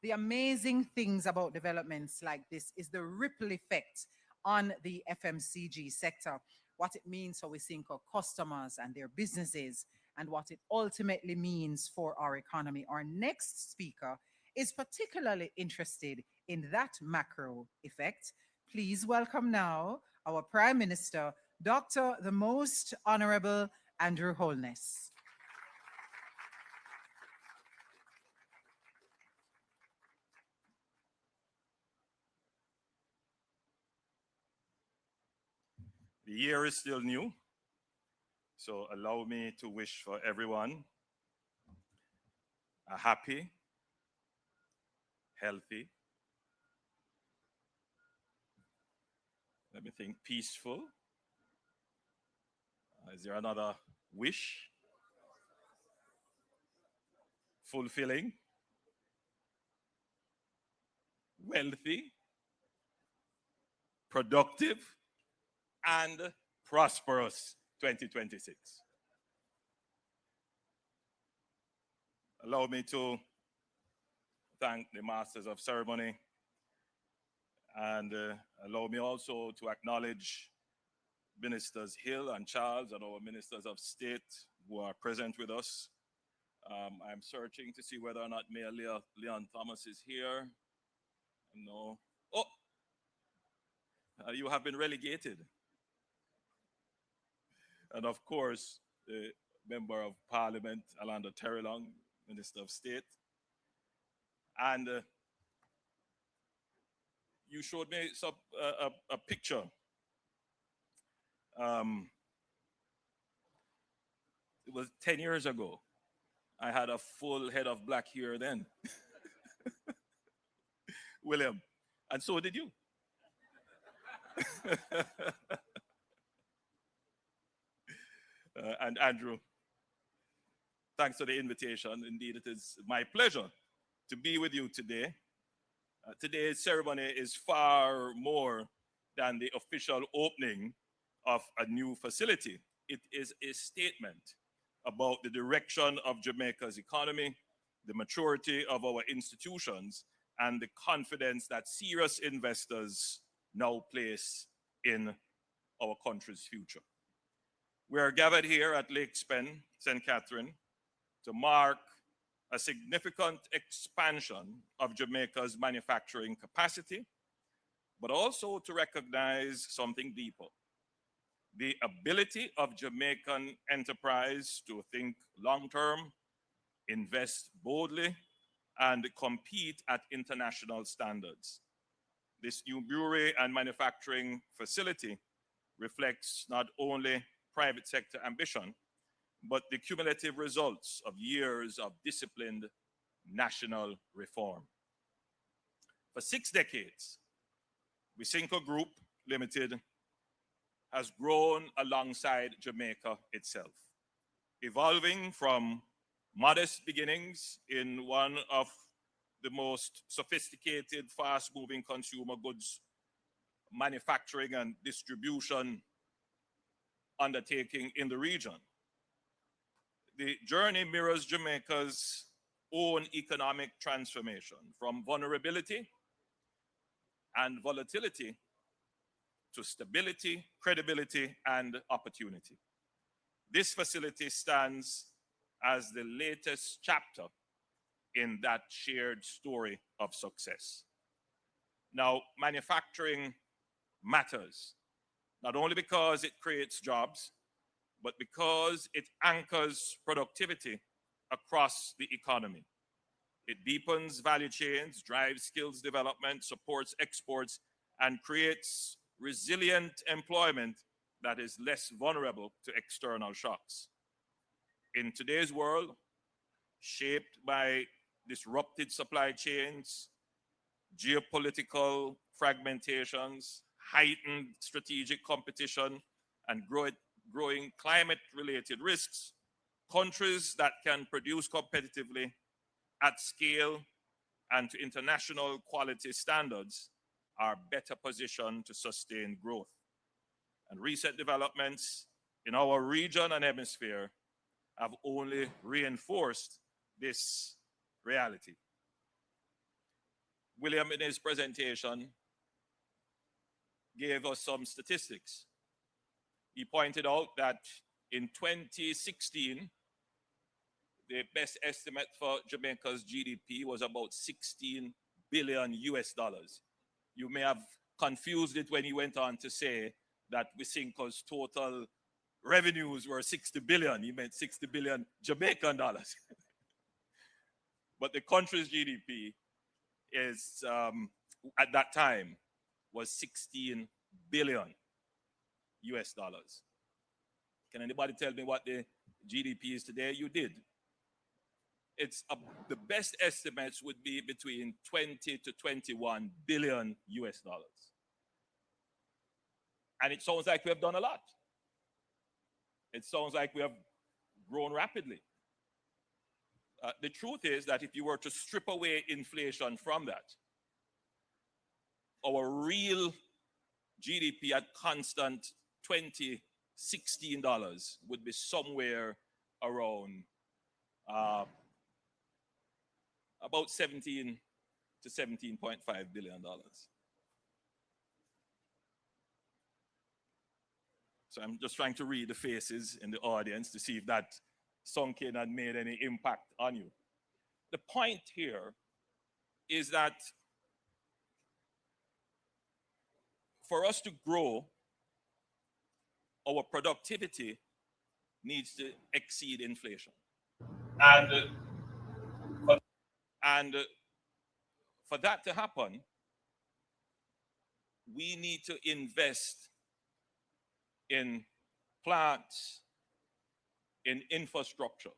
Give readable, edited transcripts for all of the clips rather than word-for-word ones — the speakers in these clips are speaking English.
The amazing things about developments like this is the ripple effect on the FMCG sector, what it means for Wisynco customers and their businesses, and what it ultimately means for our economy. Our next speaker is particularly interested in that macro effect. Please welcome now our Prime Minister, Dr. the Most Honorable Andrew Holness. The year is still new, so allow me to wish for everyone a happy, healthy, let me think, peaceful. Is there another wish? Fulfilling, wealthy, productive, and prosperous 2026. Allow me to thank the Masters of Ceremony, and allow me also to acknowledge Ministers Hill and Charles and our Ministers of State who are present with us. I'm searching to see whether or not Mayor Leon Thomas is here. No. Oh, you have been relegated. And of course, the Member of Parliament, Alanda Terrelong, Minister of State. And you showed me a picture. It was 10 years ago. I had a full head of black hair then. William, and so did you. And Andrew, thanks for the invitation. Indeed, it is my pleasure to be with you today. Today's ceremony is far more than the official opening of a new facility. It is a statement about the direction of Jamaica's economy, the maturity of our institutions, and the confidence that serious investors now place in our country's future. We are gathered here at Lake Spen, St. Catherine, to mark a significant expansion of Jamaica's manufacturing capacity, but also to recognize something deeper: the ability of Jamaican enterprise to think long-term, invest boldly, and compete at international standards. This new brewery and manufacturing facility reflects not only private sector ambition, but the cumulative results of years of disciplined national reform. For 6 decades, Wisynco Group Limited has grown alongside Jamaica itself, evolving from modest beginnings in one of the most sophisticated, fast-moving consumer goods manufacturing and distribution undertaking in the region. The journey mirrors Jamaica's own economic transformation from vulnerability and volatility to stability, credibility, and opportunity. This facility stands as the latest chapter in that shared story of success. Now, manufacturing matters, not only because it creates jobs, but because it anchors productivity across the economy. It deepens value chains, drives skills development, supports exports, and creates resilient employment that is less vulnerable to external shocks. In today's world, shaped by disrupted supply chains, geopolitical fragmentations, heightened strategic competition, and growing climate-related risks, countries that can produce competitively at scale and to international quality standards are better positioned to sustain growth. And recent developments in our region and hemisphere have only reinforced this reality. William, in his presentation, gave us some statistics. He pointed out that in 2016, the best estimate for Jamaica's GDP was about 16 billion US dollars. You may have confused it when he went on to say that Wisynco's total revenues were 60 billion. He meant 60 billion Jamaican dollars. But the country's GDP is, at that time, was 16 billion US dollars. Can anybody tell me what the GDP is today? You did. It's the best estimates would be between 20 to 21 billion US dollars. And it sounds like we have done a lot. It sounds like we have grown rapidly. The truth is that if you were to strip away inflation from that, our real GDP at constant 2016 dollars would be somewhere around about 17 to 17.5 billion dollars. So I'm just trying to read the faces in the audience to see if that sunk in and made any impact on you. The point here is that for us to grow, our productivity needs to exceed inflation. And for that to happen, we need to invest in plants, in infrastructure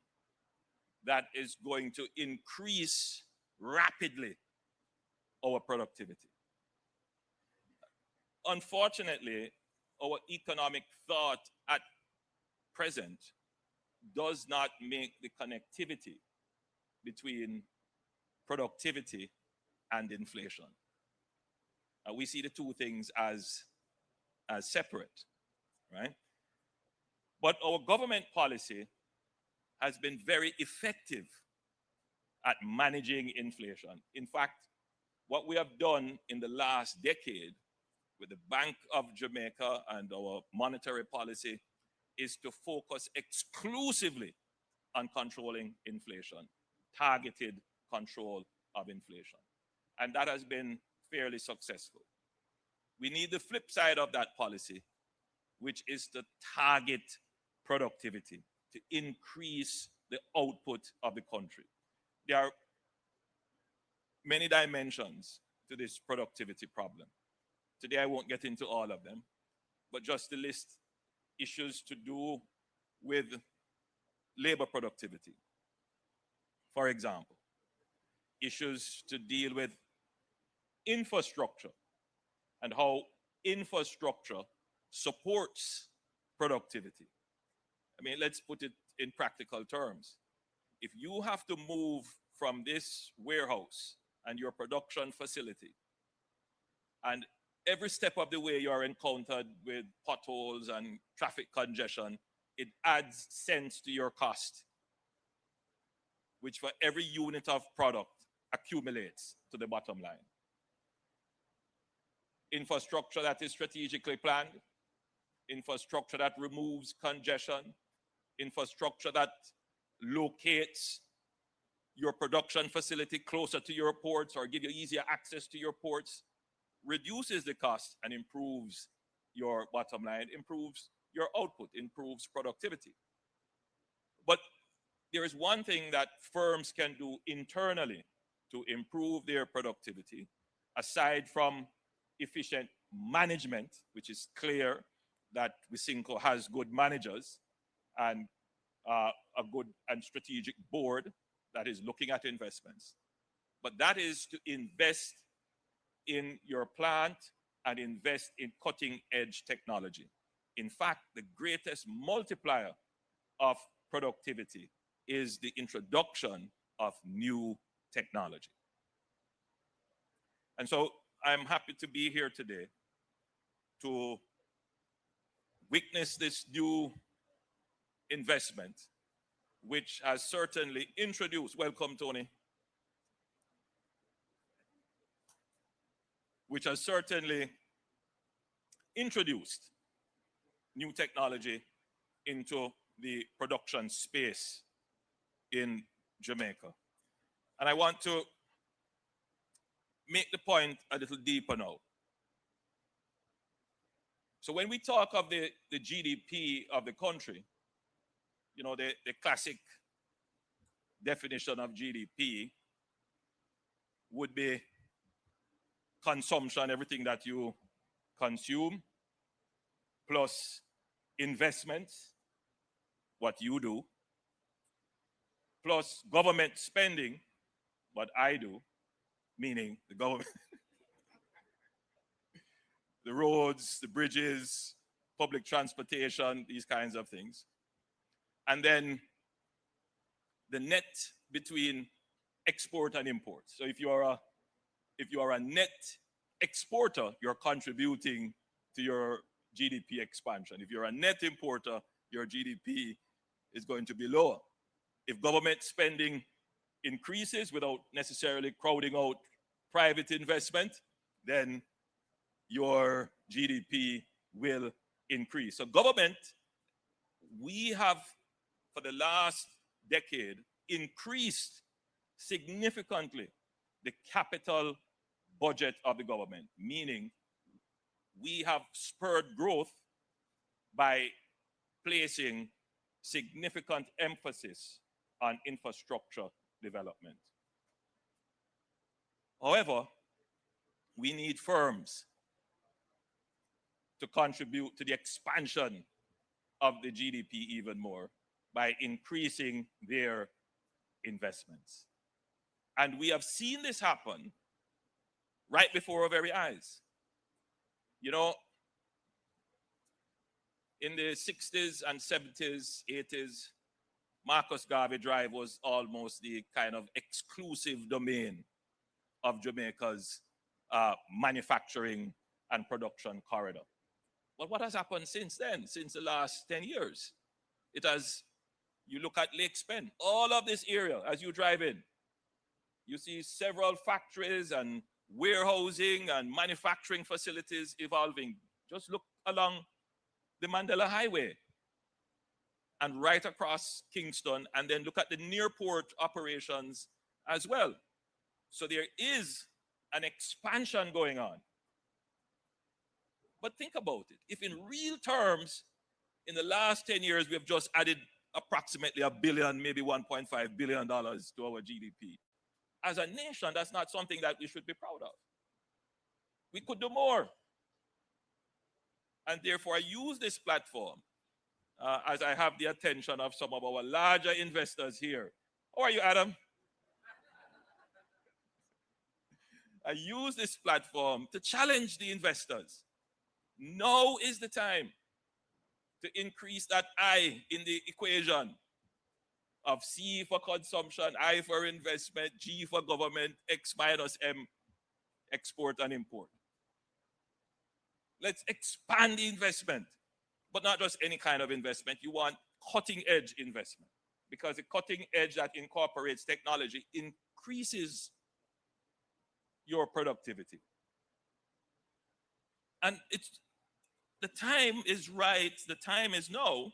that is going to increase rapidly our productivity. Unfortunately, our economic thought at present does not make the connectivity between productivity and inflation. We see the two things as separate, right? But our government policy has been very effective at managing inflation. In fact, what we have done in the last decade with the Bank of Jamaica and our monetary policy is to focus exclusively on controlling inflation, targeted control of inflation. And that has been fairly successful. We need the flip side of that policy, which is to target productivity, to increase the output of the country. There are many dimensions to this productivity problem. Today I won't get into all of them, but just to list issues to do with labor productivity. For example, issues to deal with infrastructure and how infrastructure supports productivity. I mean, let's put it in practical terms. If you have to move from this warehouse and your production facility, and every step of the way you are encountered with potholes and traffic congestion, it adds cents to your cost, which for every unit of product accumulates to the bottom line. Infrastructure that is strategically planned, infrastructure that removes congestion, infrastructure that locates your production facility closer to your ports or give you easier access to your ports, reduces the cost and improves your bottom line, improves your output, improves productivity. But there is one thing that firms can do internally to improve their productivity, aside from efficient management, which is clear that Wisynco has good managers and a good and strategic board that is looking at investments. But that is to invest in your plant and invest in cutting edge technology. In fact, the greatest multiplier of productivity is the introduction of new technology. And so I'm happy to be here today to witness this new investment, which has certainly introduced, welcome Tony, which has certainly introduced new technology into the production space in Jamaica. And I want to make the point a little deeper now. So when we talk of the GDP of the country, you know, the classic definition of GDP would be consumption, everything that you consume, plus investments, what you do, plus government spending, what I do, meaning the government, the roads, the bridges, public transportation, these kinds of things. And then the net between export and import. So if you are a net exporter, you're contributing to your GDP expansion. If you're a net importer, your GDP is going to be lower. If government spending increases without necessarily crowding out private investment, then your GDP will increase. So government, we have for the last decade increased significantly the capital budget of the government, meaning we have spurred growth by placing significant emphasis on infrastructure development. However, we need firms to contribute to the expansion of the GDP even more by increasing their investments. And we have seen this happen right before our very eyes. You know, in the 60s and 70s, 80s, Marcus Garvey Drive was almost the kind of exclusive domain of Jamaica's manufacturing and production corridor. But what has happened since then, since the last 10 years? It has, you look at Lake Spen, all of this area, as you drive in, you see several factories and warehousing and manufacturing facilities evolving. Just look along the Mandela Highway and right across Kingston, and then look at the near port operations as well. So there is an expansion going on. But think about it. If in real terms, in the last 10 years, we have just added approximately $1 billion, maybe $1.5 billion to our GDP. As a nation, that's not something that we should be proud of. We could do more. And therefore, I use this platform as I have the attention of some of our larger investors here. How are you, Adam? I use this platform to challenge the investors. Now is the time to increase that I in the equation of C for consumption, I for investment, G for government, X minus M, export and import. Let's expand the investment, but not just any kind of investment. You want cutting edge investment, because the cutting edge that incorporates technology increases your productivity. And the time is right, the time is now,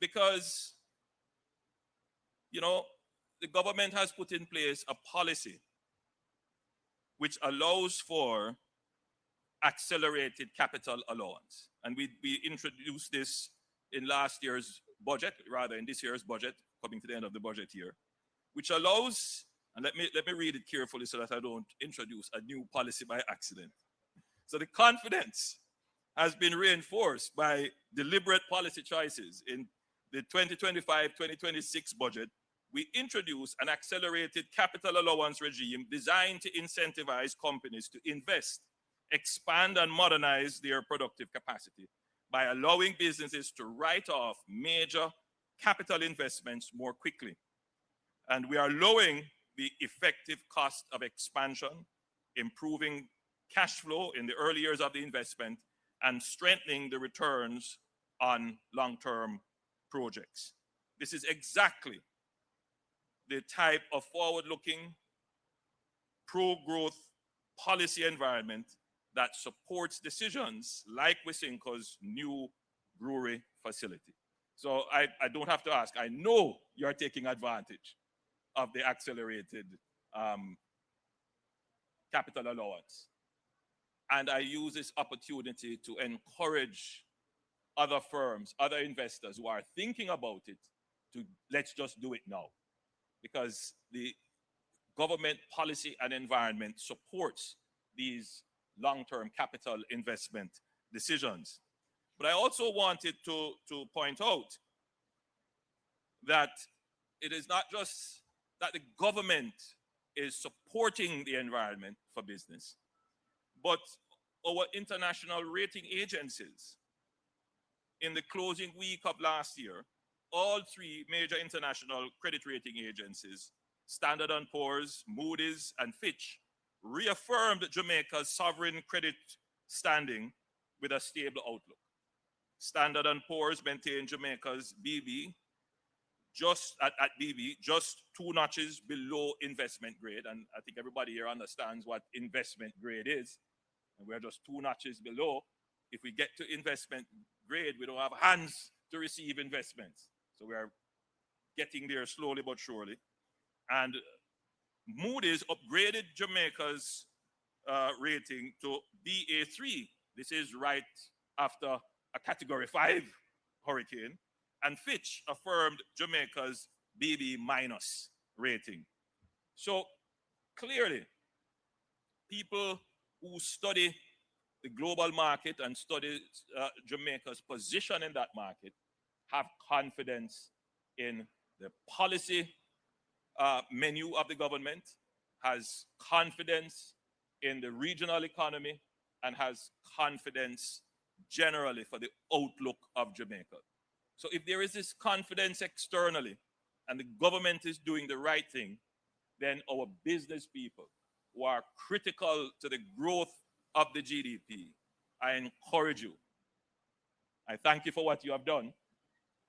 because, you know, the government has put in place a policy which allows for accelerated capital allowance. And we introduced this in last year's budget, rather in this year's budget, coming to the end of the budget year, which allows, and let me read it carefully so that I don't introduce a new policy by accident. So the confidence has been reinforced by deliberate policy choices. In the 2025-2026 budget, we introduced an accelerated capital allowance regime designed to incentivize companies to invest, expand and modernize their productive capacity by allowing businesses to write off major capital investments more quickly. And we are lowering the effective cost of expansion, improving cash flow in the early years of the investment, and strengthening the returns on long-term projects. This is exactly the type of forward-looking, pro-growth policy environment that supports decisions like Wisynco's new brewery facility. So I don't have to ask. I know you're taking advantage of the accelerated capital allowance. And I use this opportunity to encourage other firms, other investors who are thinking about it to let's just do it now. Because the government policy and environment supports these long-term capital investment decisions. But I also wanted to point out that it is not just that the government is supporting the environment for business, but our international rating agencies. In the closing week of last year, all three major international credit rating agencies, Standard & Poor's, Moody's, and Fitch, reaffirmed Jamaica's sovereign credit standing with a stable outlook. Standard & Poor's maintained Jamaica's BB just at BB, just 2 notches below investment grade. And I think everybody here understands what investment grade is. And we're just 2 notches below. If we get to investment grade, we don't have hands to receive investments. So we are getting there slowly but surely. And Moody's upgraded Jamaica's rating to BA3. This is right after a Category 5 hurricane. And Fitch affirmed Jamaica's BB minus rating. So clearly, people who study the global market and study Jamaica's position in that market have confidence in the policy menu of the government, has confidence in the regional economy, and has confidence generally for the outlook of Jamaica. So if there is this confidence externally and the government is doing the right thing, then our business people who are critical to the growth of the GDP, I encourage you. I thank you for what you have done,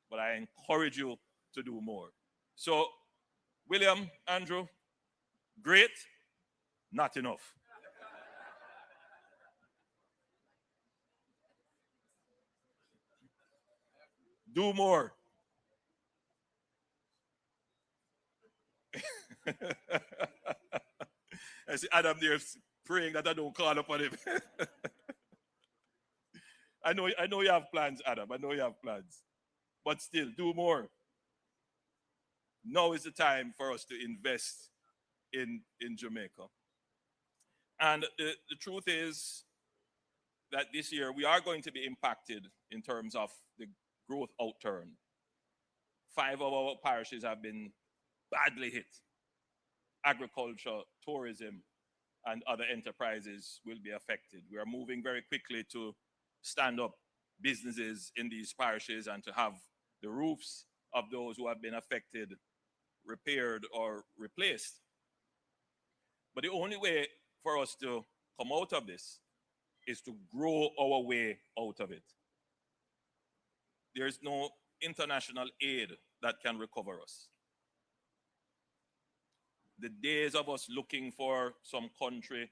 but I encourage you to do more. So, William, Andrew, great, not enough. Do more. I see Adam there praying that I don't call upon him. I know you have plans, Adam. I know you have plans. But still, do more. Now is the time for us to invest in Jamaica. And the truth is that this year we are going to be impacted in terms of the growth outturn. 5 of our parishes have been badly hit. Agriculture, tourism, and other enterprises will be affected. We are moving very quickly to stand up businesses in these parishes and to have the roofs of those who have been affected repaired or replaced. But the only way for us to come out of this is to grow our way out of it. There is no international aid that can recover us. The days of us looking for some country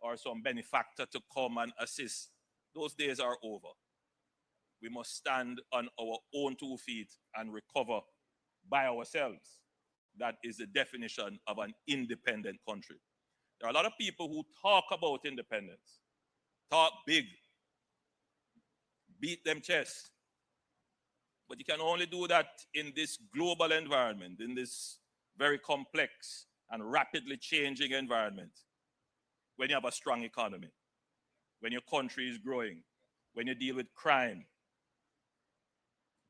or some benefactor to come and assist, those days are over. We must stand on our own 2 feet and recover by ourselves. That is the definition of an independent country. There are a lot of people who talk about independence, talk big, beat them chest. But you can only do that in this global environment, in this very complex and rapidly changing environment, when you have a strong economy, when your country is growing, when you deal with crime,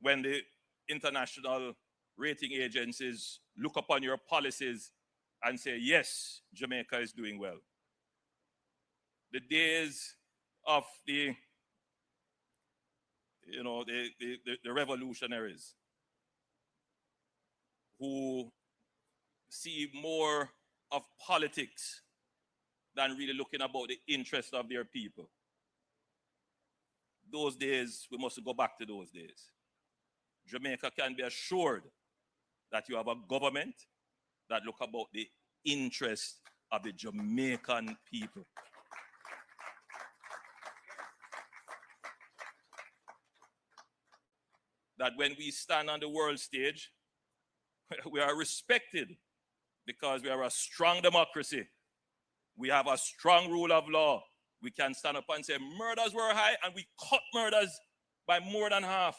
when the international rating agencies look upon your policies and say, yes, Jamaica is doing well. The days of the revolutionaries who see more of politics than really looking about the interest of their people. Those days, we must go back to those days. Jamaica can be assured that you have a government that look about the interest of the Jamaican people. that when we stand on the world stage, we are respected because we are a strong democracy. We have a strong rule of law. We can stand up and say murders were high, and we cut murders by more than half.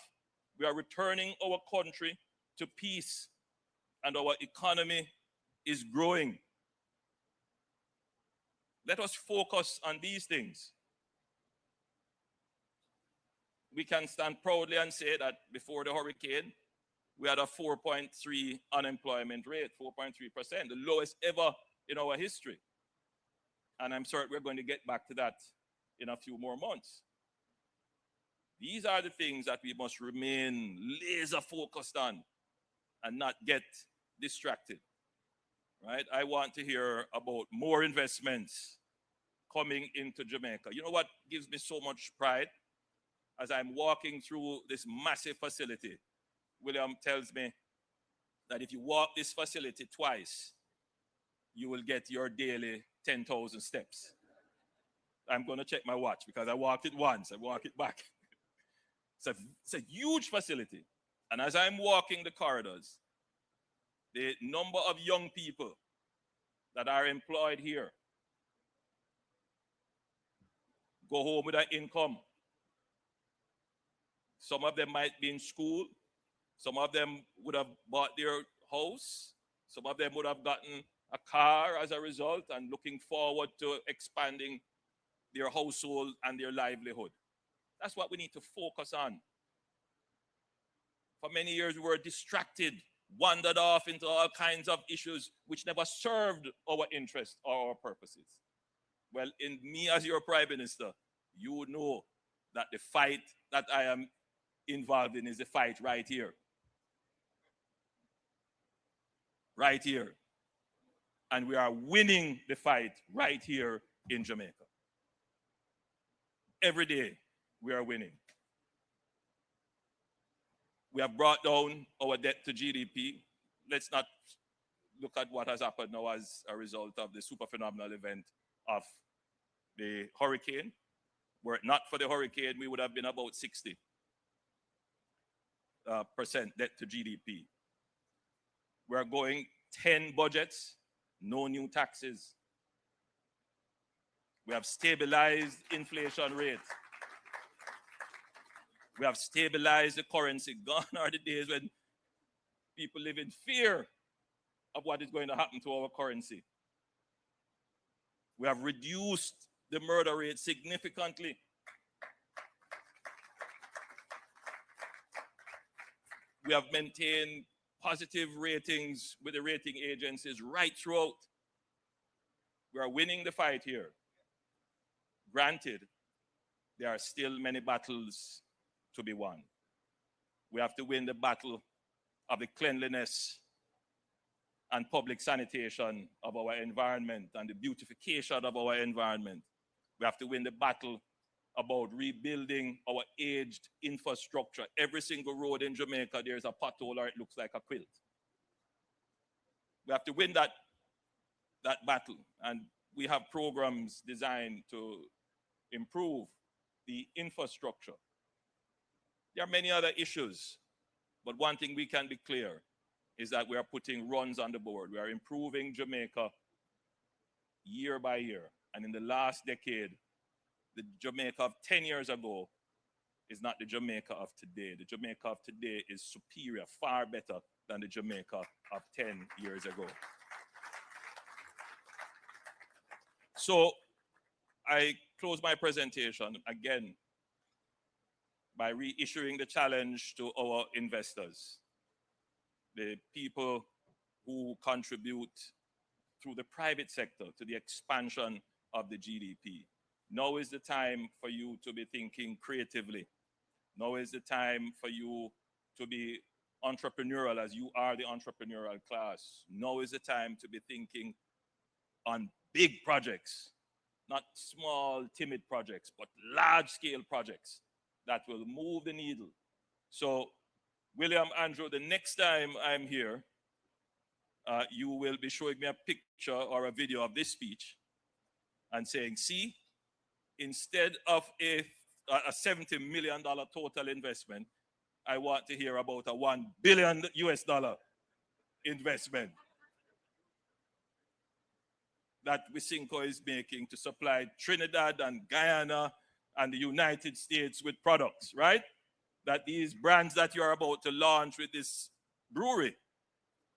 We are returning our country to peace, and our economy is growing. Let us focus on these things. We can stand proudly and say that before the hurricane, we had a 4.3 unemployment rate, 4.3%, the lowest ever in our history. And I'm certain we're going to get back to that in a few more months. These are the things that we must remain laser focused on and not get distracted, right? I want to hear about more investments coming into Jamaica. You know what gives me so much pride? As I'm walking through this massive facility, William tells me that if you walk this facility twice, you will get your daily 10,000 steps. I'm going to check my watch because I walked it once, I walk it back. It's a huge facility. And as I'm walking the corridors, the number of young people that are employed here go home with an income. Some of them might be in school. Some of them would have bought their house. Some of them would have gotten a car as a result and looking forward to expanding their household and their livelihood. That's what we need to focus on. For many years, we were distracted, wandered off into all kinds of issues which never served our interests or our purposes. Well, in me as your Prime Minister, you know that the fight that I am involved in is the fight right here. Right here. And we are winning the fight right here in Jamaica. Every day, we are winning. We have brought down our debt to GDP. Let's not look at what has happened now as a result of the super phenomenal event of the hurricane. Were it not for the hurricane, we would have been about 60% debt to GDP. We're going 10 budgets, no new taxes. We have stabilized inflation rate. We have stabilized the currency. Gone are the days when people live in fear of what is going to happen to our currency. We have reduced the murder rate significantly. We have maintained positive ratings with the rating agencies right throughout. We are winning the fight here. Granted, there are still many battles to be won. We have to win the battle of the cleanliness and public sanitation of our environment and the beautification of our environment. We have to win the battle about rebuilding our aged infrastructure. Every single road in Jamaica, there's a pothole or it looks like a quilt. We have to win that battle, and we have programs designed to improve the infrastructure. There are many other issues, but one thing we can be clear is that we are putting runs on the board. We are improving Jamaica year by year. And in the last decade, the Jamaica of 10 years ago is not the Jamaica of today. The Jamaica of today is superior, far better than the Jamaica of 10 years ago. So I close my presentation again by reissuing the challenge to our investors, the people who contribute through the private sector to the expansion of the GDP. Now is the time for you to be thinking creatively. Now is the time for you to be entrepreneurial, as you are the entrepreneurial class. Now is the time to be thinking on big projects, not small, timid projects, but large-scale projects that will move the needle. So, William, Andrew, the next time I'm here, you will be showing me a picture or a video of this speech and saying, see, instead of a $70 million total investment, I want to hear about a $1 billion US investment that Wisynco is making to supply Trinidad and Guyana and the United States with products, right? That these brands that you're about to launch with this brewery,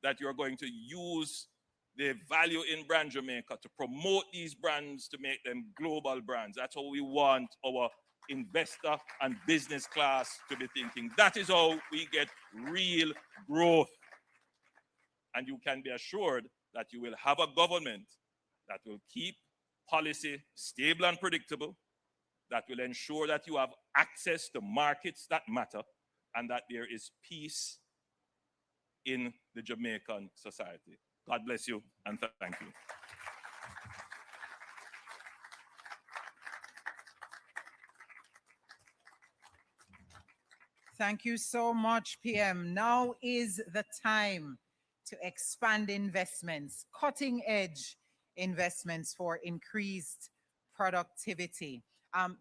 that you're going to use the value in brand Jamaica to promote these brands to make them global brands. That's how we want our investor and business class to be thinking. That is how we get real growth. And you can be assured that you will have a government that will keep policy stable and predictable, that will ensure that you have access to markets that matter, and that there is peace in the Jamaican society. God bless you, and thank you. Thank you so much, PM. Now is the time to expand investments, cutting edge investments for increased productivity.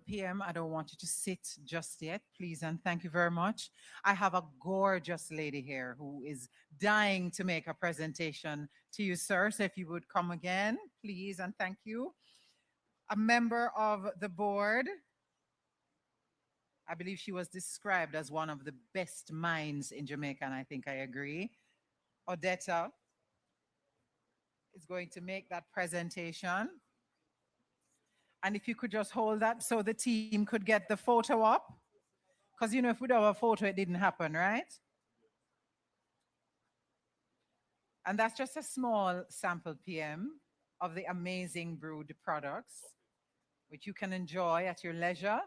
PM, I don't want you to sit just yet, please, and thank you very much. I have a gorgeous lady here who is dying to make a presentation to you, sir. So if you would come again, please, and thank you. A member of the board. I believe she was described as one of the best minds in Jamaica, and I think I agree. Odetta is going to make that presentation. And if you could just hold that so the team could get the photo up. Because, you know, if we don't have a photo, it didn't happen, right? And that's just a small sample, PM, of the amazing brewed products, which you can enjoy at your leisure.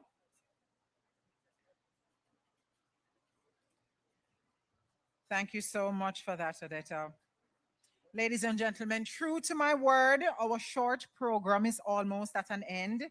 Thank you so much for that, Odetta. Ladies and gentlemen, true to my word, our short program is almost at an end.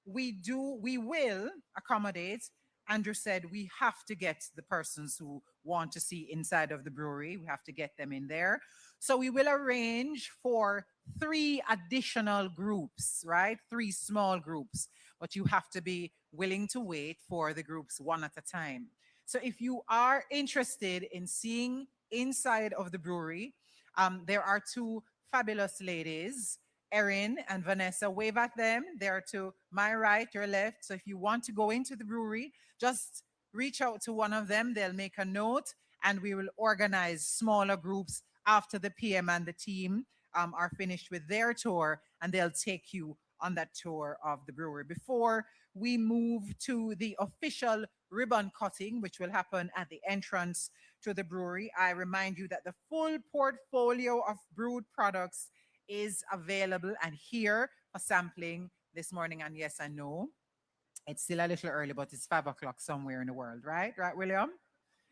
We will accommodate. Andrew said we have to get the persons who want to see inside of the brewery. We have to get them in there. So we will arrange for 3 additional groups, right? 3 small groups, but you have to be willing to wait for the groups one at a time. So if you are interested in seeing inside of the brewery, there are 2 fabulous ladies, Erin and Vanessa. Wave at them. They're to my right, your left. So if you want to go into the brewery, just reach out to one of them. They'll make a note, and we will organize smaller groups after the PM and the team are finished with their tour, and they'll take you on that tour of the brewery. Before we move to the official ribbon cutting, which will happen at the entrance to the brewery, I remind you that the full portfolio of brewed products is available and here for sampling this morning. And yes, I know it's still a little early, but it's 5 o'clock somewhere in the world, right? Right, William?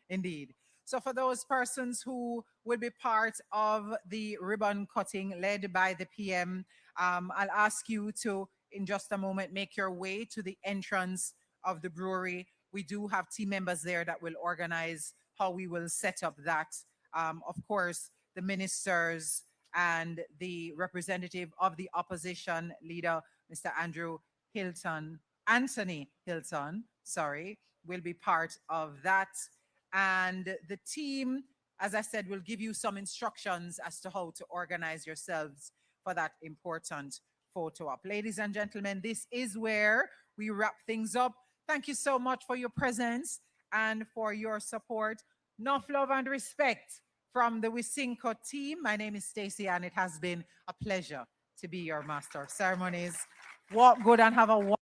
Indeed. So for those persons who will be part of the ribbon cutting led by the PM, I'll ask you to, in just a moment, make your way to the entrance of the brewery. We do have team members there that will organize how we will set up that. Of course, the ministers and the representative of the opposition leader, Mr. Anthony Hilton, will be part of that. And the team, as I said, will give you some instructions as to how to organize yourselves for that important photo op. Ladies and gentlemen, this is where we wrap things up. Thank you so much for your presence and for your support. Enough love and respect from the Wisynco team. My name is Stacey, and it has been a pleasure to be your master of ceremonies. Walk good and have a